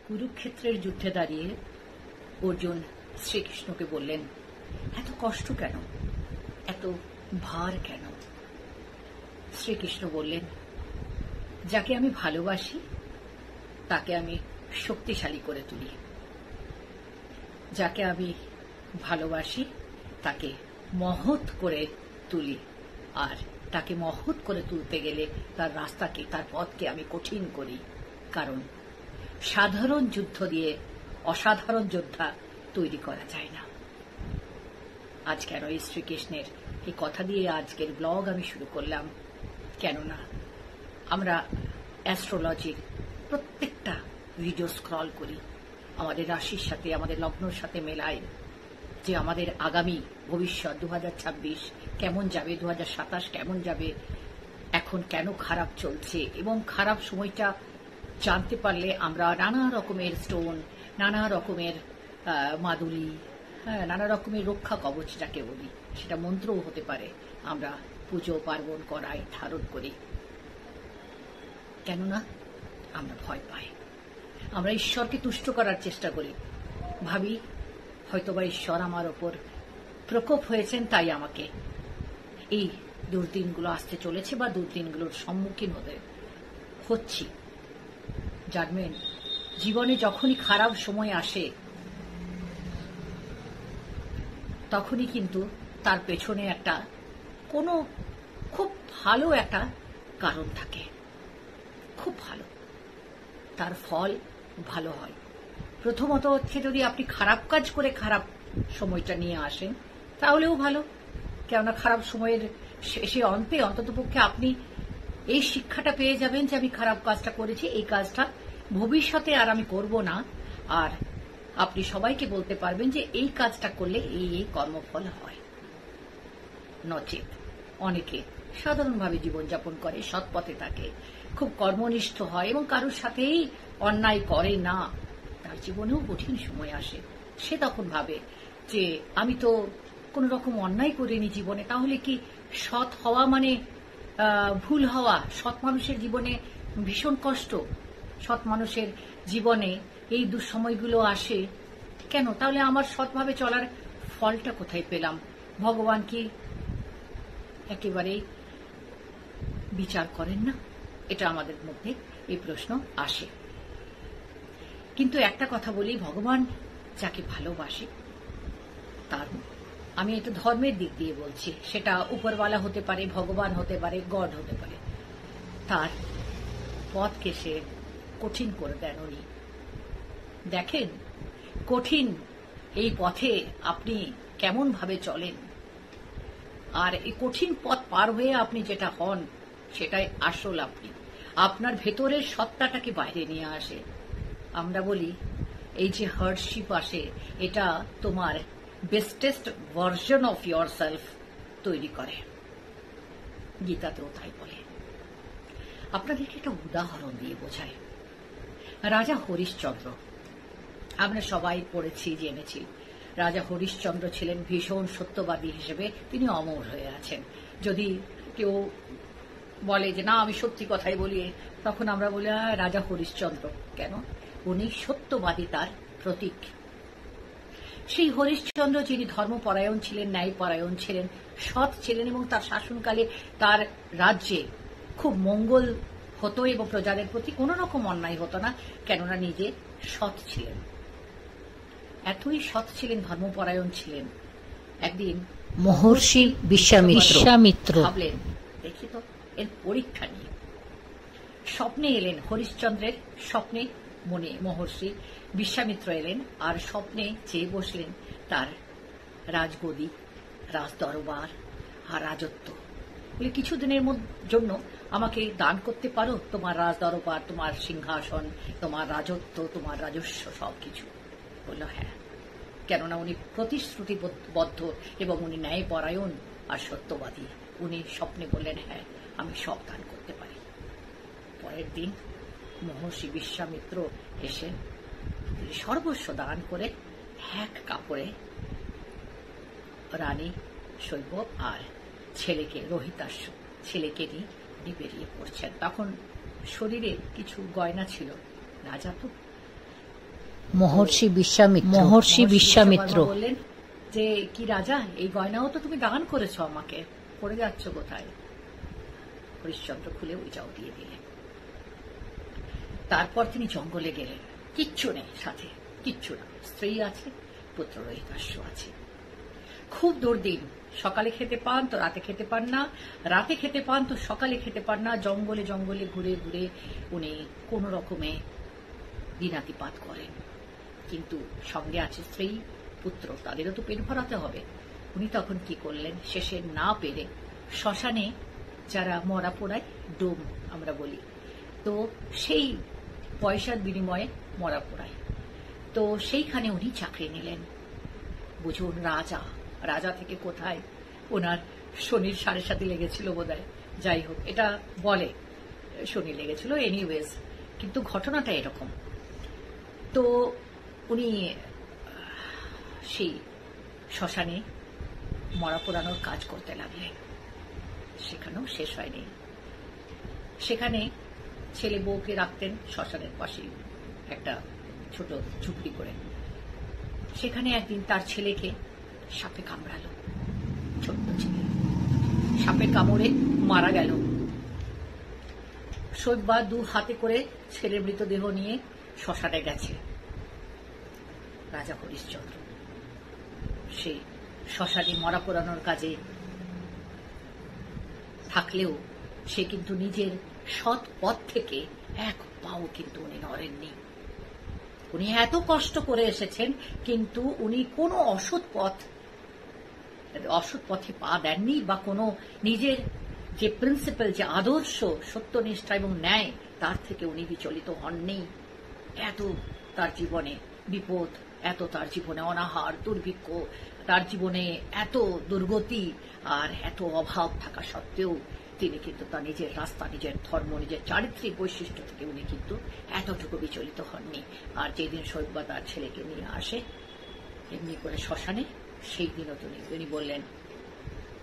কুরুক্ষেত্রের যুদ্ধে দাঁড়িয়ে অর্জুন শ্রীকৃষ্ণকে বললেন, এত কষ্ট কেন, এত ভার কেন? শ্রীকৃষ্ণ বললেন, যাকে আমি ভালোবাসি তাকে আমি শক্তিশালী করে তুলি, যাকে আমি ভালোবাসি তাকে মহৎ করে তুলি, আর তাকে মহৎ করে তুলতে গেলে তার রাস্তাকে, তার পথকে আমি কঠিন করি। কারণ সাধারণ যুদ্ধ দিয়ে অসাধারণ যোদ্ধা তৈরি করা যায় না। আজ কেন এই শ্রীকৃষ্ণের এই কথা দিয়ে আজকের ব্লগ আমি শুরু করলাম? কেননা আমরা অ্যাস্ট্রোলজির প্রত্যেকটা ভিডিও স্ক্রল করি, আমাদের রাশির সাথে, আমাদের লগ্নর সাথে মেলায় যে আমাদের আগামী ভবিষ্যৎ 2026 কেমন যাবে, 2027 কেমন যাবে, এখন কেন খারাপ চলছে, এবং খারাপ সময়টা জানতে পারলে আমরা নানা রকমের স্টোন, নানা রকমের মাদুলি, নানা রকমের রক্ষা কবচ যাকে বলি, সেটা মন্ত্রও হতে পারে, আমরা পুজো পার্বণ করাই, ধারণ করি। কেননা আমরা ভয় পাই, আমরা ঈশ্বরকে তুষ্ট করার চেষ্টা করি, ভাবি হয়তোবা ঈশ্বর আমার ওপর প্রকোপ হয়েছেন, তাই আমাকে এই দুর্দিনগুলো আসতে চলেছে বা দুর্দিনগুলোর সম্মুখীন হচ্ছি। জানবেন, জীবনে যখনই খারাপ সময় আসে তখনই কিন্তু তার পেছনে একটা কোনো খুব ভালো একটা কারণ থাকে, খুব ভালো, তার ফল ভালো হয়। প্রথমত হচ্ছে, যদি আপনি খারাপ কাজ করে খারাপ সময়টা নিয়ে আসেন তাহলেও ভালো, কেননা খারাপ সময়ের শেষে অন্তে অন্ততপক্ষে আপনি এই শিক্ষাটা পেয়ে যাবেন যে আমি খারাপ কাজটা করেছি, এই কাজটা ভবিষ্যতে আর আমি করব না, আর আপনি সবাইকে বলতে পারবেন যে এই কাজটা করলে এই এই কর্মফল হয়। নচেত অনেকে সাধারণভাবে জীবনযাপন করে, সৎ পথে থাকে, খুব কর্মনিষ্ঠ হয় এবং কারোর সাথেই অন্যায় করে না, তার জীবনেও কঠিন সময় আসে। সে তখন ভাবে যে আমি তো কোন রকম অন্যায় করিনি জীবনে, তাহলে কি সৎ হওয়া মানে ভুল হওয়া? সৎ মানুষের জীবনে ভীষণ কষ্ট, সৎ মানুষের জীবনে এই দুঃসময়গুলো আসে কেন? তাহলে আমার সৎভাবে চলার ফলটা কোথায় পেলাম? ভগবান কি একেবারেই বিচার করেন না? এটা আমাদের মধ্যে এই প্রশ্ন আসে। কিন্তু একটা কথা বলি, ভগবান যাকে ভালোবাসে তার, আমি এটা ধর্মের দিক দিয়ে বলছি, সেটা উপরওয়ালা হতে পারে, ভগবান হতে পারে, গড হতে পারে, তার পথকে সে কঠিন করে দেন উনি। দেখেন, কঠিন এই পথে আপনি কেমন ভাবে চলেন, আর এই কঠিন পথ পার হয়ে আপনি যেটা হন সেটাই আসল আপনি, আপনার ভেতরের সত্তাটাকে বাইরে নিয়ে আসে। আমরা বলি এই যে হার্ডশিপ আসে, এটা তোমার bestest version of your self তৈরি করে, গীতাতেও তাই বলে। আপনাদেরকে একটা উদাহরণ দিয়ে বোঝায়। রাজা হরিশ্চন্দ্র, আমরা সবাই পড়েছি, জেনেছি, রাজা হরিশ্চন্দ্র ছিলেন ভীষণ সত্যবাদী হিসেবে, তিনি অমর হয়ে আছেন। যদি কেউ বলে যে না আমি সত্যি কথাই বলি, তখন আমরা বলি রাজা হরিশ্চন্দ্র কেন? উনি সত্যবাদী, তার প্রতীক। সেই হরিশ্চন্দ্র যিনি ধর্মপরায়ণ ছিলেন, ন্যায়পরায়ণ ছিলেন, সৎ ছিলেন, এবং তার শাসনকালে তার রাজ্যে খুব মঙ্গল হতো এবং প্রজাদের প্রতি কোন রকম অন্যায় হতো না, কেননা নিজে সৎ ছিলেন। এতই সৎ ছিলেন, ধর্মপরায়ণ ছিলেন, একদিন মহর্ষি বিশ্বামিত্র ভাবলেন দেখি তো এর পরীক্ষা নিয়ে। স্বপ্নে এলেন, হরিশ্চন্দ্রের স্বপ্নে মনে মহর্ষি বিশ্বামিত্র এলেন, আর স্বপ্নে চেয়ে বসলেন তার রাজগদি, রাজদরবার আর রাজত্ব। বলে কিছুদিনের জন্য আমাকে দান করতে পারো তোমার রাজদরবার, তোমার সিংহাসন, তোমার রাজত্ব, তোমার রাজস্ব, সবকিছু। বলল হ্যাঁ, কেননা উনি প্রতিশ্রুতিবদ্ধ এবং উনি ন্যায়পরায়ণ আর সত্যবাদী। উনি স্বপ্নে বললেন হ্যাঁ, আমি সব দান করতে পারি। পরের দিন মহর্ষি বিশ্বামিত্র এসে সর্বস্ব দান করে এক কাপড়ে রানী শৈব আর ছেলেকে, রোহিতাশ্ব ছেলেকে নিয়ে বেরিয়ে পড়ছেন। তখন শরীরে কিছু গয়না ছিল, রাজা তো মহর্ষি বিশ্বামিত্র বললেন যে, কি রাজা, এই গয়নাও তো তুমি দান করেছো আমাকে, পড়ে যাচ্ছ কোথায়? হরিশ্চন্দ্র খুলে ওইটাও দিয়ে দিলেন। তারপর তিনি জঙ্গলে গেলেন, কিচ্ছু নেই সাথে, কিচ্ছু না, স্ত্রী আছে, পুত্র রহিতাস্য আছে। খুব দুর্দিন, সকালে খেতে পান তো রাতে খেতে পান না, রাতে খেতে পান তো সকালে খেতে পান না, জঙ্গলে জঙ্গলে ঘুরে ঘুরে উনি কোন রকমে দিনাতিপাত করেন। কিন্তু সঙ্গে আছে স্ত্রী, পুত্র, তাদেরও তো পেট ভরাতে হবে। উনি তখন কি করলেন, শেষে না পেরে শ্মশানে, যারা মরা পোড়ায়, ডোম আমরা বলি, তো সেই পয়সার বিনিময়ে মরা পোড়ায়, তো সেইখানে উনি চাকরি নিলেন। বুঝুন, রাজা, রাজা থেকে কোথায়, ওনার শনির 7.5 লেগেছিল বোধহয়, যাই হোক, এটা বলে শনি লেগেছিল, এনিওয়েজ, কিন্তু ঘটনাটা এরকম। তো উনি সেই শ্মশানে মরা পোড়ানোর কাজ করতে লাগলেন। সেখানেও শেষ হয়নি। সেখানে ছেলে বউকে রাখতেন শ্মশানের পাশেই একটা ছোট ঝুপড়ি করে। সেখানে একদিন তার ছেলেকে সাপে কামড়ালো, ছোট্ট ছেলে, সাপের কামড়ে মারা গেল। শৈব্যা 2 হাতে করে ছেলের মৃতদেহ নিয়ে শ্মশানে গেছে। রাজা হরিশ্চন্দ্র সেই শ্মশানে মরা পোড়ানোর কাজে থাকলেও সে কিন্তু নিজের সৎ পথ থেকে এক পাও কিন্তু উনি নড়েননি। উনি এত কষ্ট করে এসেছেন, কিন্তু উনি কোনো অসৎ পথে পা দেননি, বা কোনো নিজের যে প্রিন্সিপাল, যে আদর্শ, সত্যনিষ্ঠা এবং ন্যায়, তার থেকে উনি বিচলিত হননি। এত তার জীবনে বিপদ, এত তার জীবনে অনাহার, দুর্ভিক্ষ, তার জীবনে এত দুর্গতি আর এত অভাব থাকা সত্ত্বেও তিনি কিন্তু তার নিজের রাস্তা, নিজের ধর্ম, নিজের চারিত্রিক বৈশিষ্ট্য থেকে উনি কিন্তু এতটুকু বিচলিত হননি। আর যেদিন শৈব্যা তার ছেলেকে নিয়ে আসে এমনি করে শ্মশানে, সেই দিনও তিনি বললেন,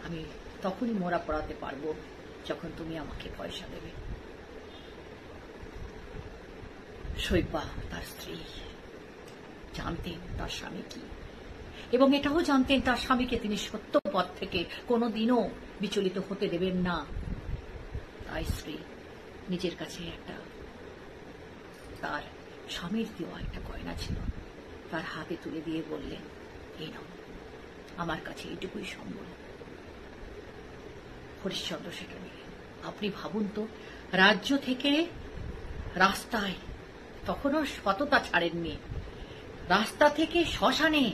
আমি তখনই মোরা পড়াতে পারবো যখন তুমি আমাকে পয়সা দেবে। শৈব্যা তার স্ত্রী জানতেন তার স্বামী কি, এবং এটাও জানতেন তার স্বামীকে তিনি সত্য পথ থেকে কোনোদিনও বিচলিত হতে দেবেন না। তাই স্ত্রী নিজের কাছে একটা, তার স্বামীর দেওয়া একটা গয়না ছিল, তার হাতে তুলে দিয়ে বললেন, এই নাও, আমার কাছে এইটুকুই সম্বল। হরিশ্চন্দ্র সেটা নিলেন। আপনি ভাবুন তো, রাজ্য থেকে রাস্তায়, তখনও সততা ছাড়েননি, রাস্তা থেকে শ্মশানে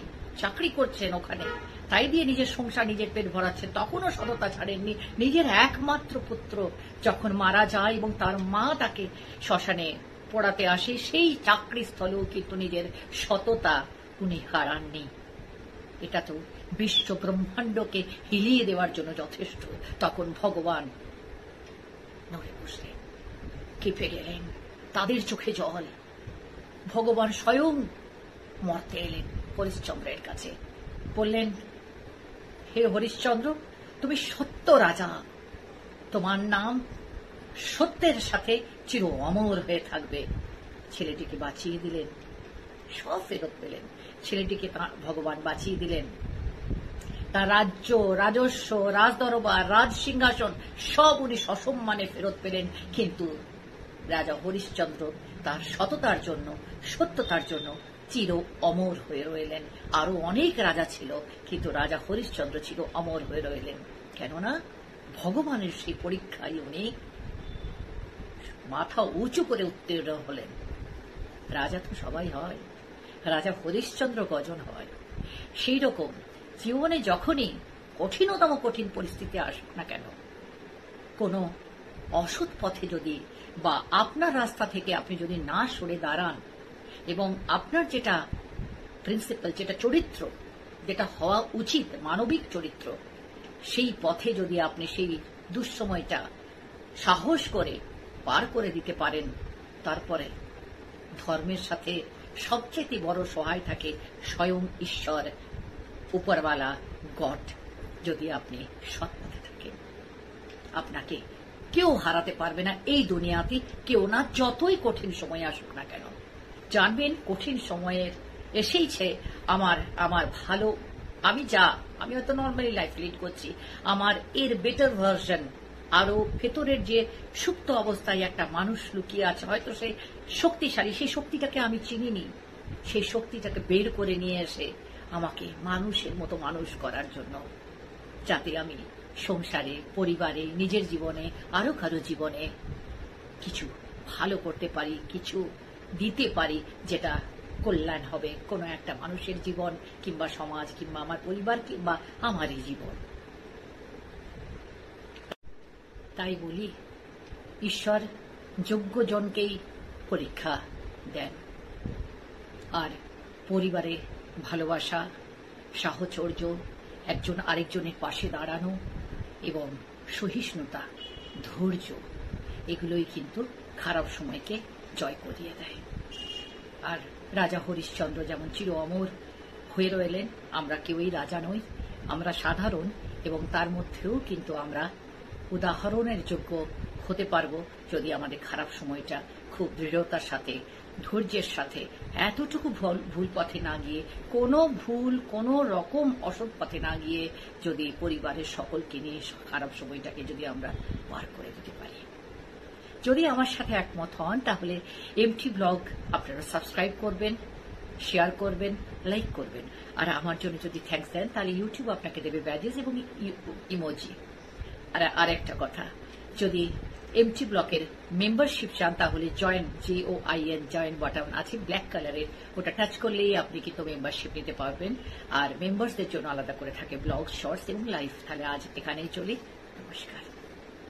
চাকরি করছেন, ওখানে তাই দিয়ে নিজের সংসার, নিজের পেট ভরাচ্ছেন, তখনও সততা ছাড়েননি। নিজের একমাত্র পুত্র যখন মারা যায় এবং তার মা তাকে শ্মশানে পড়াতে আসে, সেই চাকরি স্থলেও কিন্তু নিজের সততা উনি হারাননি। এটা তো বিশ্ব ব্রহ্মাণ্ডকে হিলিয়ে দেওয়ার জন্য যথেষ্ট। তখন ভগবান নড়ে বসলেন, কেঁপে গেলেন, তাদের চোখে জল। ভগবান স্বয়ং মর্তে এলেন হরিশ্চন্দ্রের কাছে, বললেন, হে হরিশ্চন্দ্র, তুমি সত্য রাজা, তোমার নাম সত্যের সাথে চির অমর হয়ে থাকবে। ছেলেটিকে বাঁচিয়ে দিলেন, সব ফেরত পেলেন। ছেলেটিকে ভগবান বাঁচিয়ে দিলেন, তার রাজ্য, রাজস্ব, রাজদরবার, রাজ সিংহাসন সব উনি সসম্মানে ফেরত পেলেন। কিন্তু রাজা হরিশ্চন্দ্র তার সততার জন্য, সত্যতার জন্য চির অমর হয়ে রইলেন। আরো অনেক রাজা ছিল, কিন্তু রাজা হরিশ্চন্দ্র চির অমর হয়ে রইলেন। কেননা ভগবানের সেই পরীক্ষায় উনি মাথা উঁচু করে উত্তীর্ণ হলেন। রাজা তো সবাই হয়, রাজা হরিশ্চন্দ্র গজন হয়। সেই রকম জীবনে যখনই কঠিনতম কঠিন পরিস্থিতি আসুক না কেন, কোনো অসৎ পথে যদি, বা আপনার রাস্তা থেকে আপনি যদি না সরে দাঁড়ান, এবং আপনার যেটা প্রিন্সিপাল, যেটা চরিত্র, যেটা হওয়া উচিত মানবিক চরিত্র, সেই পথে যদি আপনি সেই দুঃসময়টা সাহস করে পার করে দিতে পারেন, তারপরে ধর্মের সাথে সবচেয়ে বড় সহায় থাকে স্বয়ং ঈশ্বর, উপরওয়ালা, গড। যদি আপনি সৎ পথে থাকেন, আপনাকে কেউ হারাতে পারবে না এই দুনিয়াতে, কেউ না, যতই কঠিন সময় আসুক না কেন। জানবেন কঠিন সময়ের এসেইছে আমার ভালো, আমি হয়তো নর্মালি লাইফ লিড করছি, আমার এর বেটার ভার্সন, আরো ভেতরের যে সুপ্ত অবস্থায় একটা মানুষ লুকিয়ে আছে, হয়তো সে শক্তিশালী, সেই শক্তিটাকে আমি চিনিনি, সেই শক্তিটাকে বের করে নিয়ে এসে আমাকে মানুষের মতো মানুষ করার জন্য, যাতে আমি সংসারে, পরিবারে, নিজের জীবনে, আরো কারো জীবনে কিছু ভালো করতে পারি, কিছু দিতে পারি, যেটা কল্যাণ হবে কোনো একটা মানুষের জীবন, কিংবা সমাজ, কিংবা আমার পরিবার, কিংবা আমারই জীবন। তাই বলি, ঈশ্বর যোগ্য জনকেই পরীক্ষা দেন, আর পরিবারে ভালোবাসা, সাহচর্য, একজন আরেকজনের পাশে দাঁড়ানো এবং সহিষ্ণুতা, ধৈর্য, এগুলোই কিন্তু খারাপ সময়কে জয় করিয়ে দেয়। আর রাজা হরিশ্চন্দ্র যেমন চির অমর হয়ে রইলেন, আমরা কেউই রাজা নই, আমরা সাধারণ, এবং তার মধ্যেও কিন্তু আমরা উদাহরণের যোগ্য হতে পারব যদি আমাদের খারাপ সময়টা খুব দৃঢ়তার সাথে, ধৈর্যের সাথে, এতটুকু ভুল পথে না গিয়ে, কোনো রকম অসৎ পথে না গিয়ে, যদি পরিবারের সকলকে নিয়ে খারাপ সময়টাকে যদি আমরা পার করে দিতে পারি। যদি আমার সাথে একমত হন, তাহলে এমটি ব্লগ আপনারা সাবস্ক্রাইব করবেন, শেয়ার করবেন, লাইক করবেন। আর আমার জন্য যদি থ্যাঙ্কস দেন, তাহলে ইউটিউব আপনাকে দেবে ব্যাজেস এবং ইমোজি। আর আরেকটা কথা, যদি এমটি ব্লকের মেম্বারশিপ চান, তাহলে জয়েন, JOIN, জয়েন বাটন আছে ব্ল্যাক কালারের, ওটা টাচ করলেই আপনি কিন্তু মেম্বারশিপ নিতে পারবেন। আর মেম্বারসদের জন্য আলাদা করে থাকে ব্লগ, শর্টস এবং লাইভ। তাহলে আজ এখানেই চলি, নমস্কার।